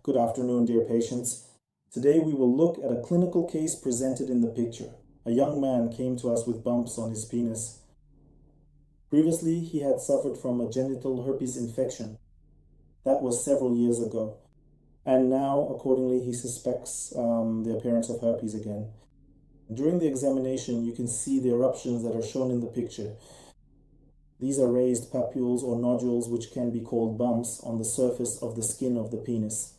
Good afternoon, dear patients. Today we will look at a clinical case presented in the picture. A young man came to us with bumps on his penis. Previously, he had suffered from a genital herpes infection. That was several years ago. And now, accordingly, he suspects the appearance of herpes again. During the examination, you can see the eruptions that are shown in the picture. These are raised papules or nodules, which can be called bumps, on the surface of the skin of the penis.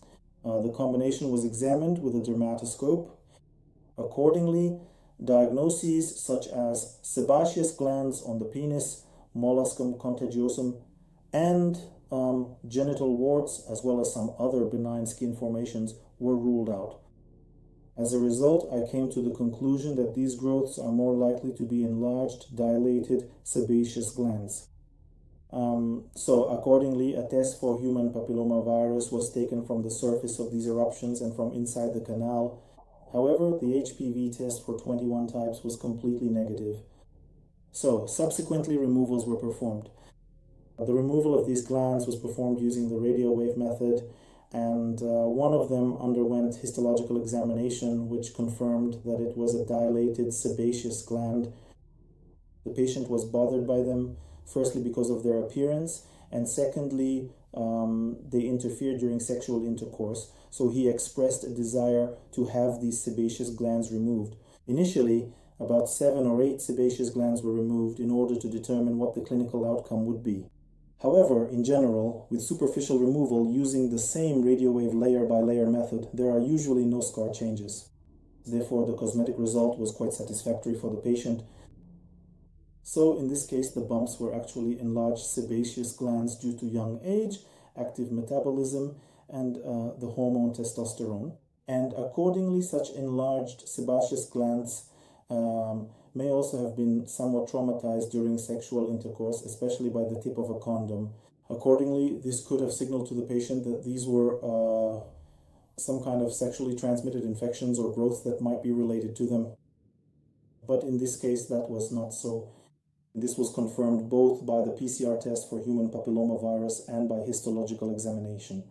The combination was examined with a dermatoscope. Accordingly, diagnoses such as sebaceous glands on the penis, molluscum contagiosum, and genital warts, as well as some other benign skin formations, were ruled out. As a result, I came to the conclusion that these growths are more likely to be enlarged, dilated sebaceous glands. So accordingly, a test for human papillomavirus was taken from the surface of these eruptions and from inside the canal. However, the HPV test for 21 types was completely negative. So subsequently, removals were performed. The removal of these glands was performed using the radio wave method, and one of them underwent histological examination, which confirmed that it was a dilated sebaceous gland. The patient was bothered by them, firstly because of their appearance, and secondly, they interfered during sexual intercourse, so he expressed a desire to have these sebaceous glands removed. Initially, about 7 or 8 sebaceous glands were removed in order to determine what the clinical outcome would be. However, in general, with superficial removal using the same radio wave layer-by-layer method, there are usually no scar changes. Therefore, the cosmetic result was quite satisfactory for the patient. So, in this case, the bumps were actually enlarged sebaceous glands due to young age, active metabolism, and the hormone testosterone. And accordingly, such enlarged sebaceous glands may also have been somewhat traumatized during sexual intercourse, especially by the tip of a condom. Accordingly, this could have signaled to the patient that these were some kind of sexually transmitted infections or growths that might be related to them. But in this case, that was not so. This was confirmed both by the PCR test for human papillomavirus and by histological examination.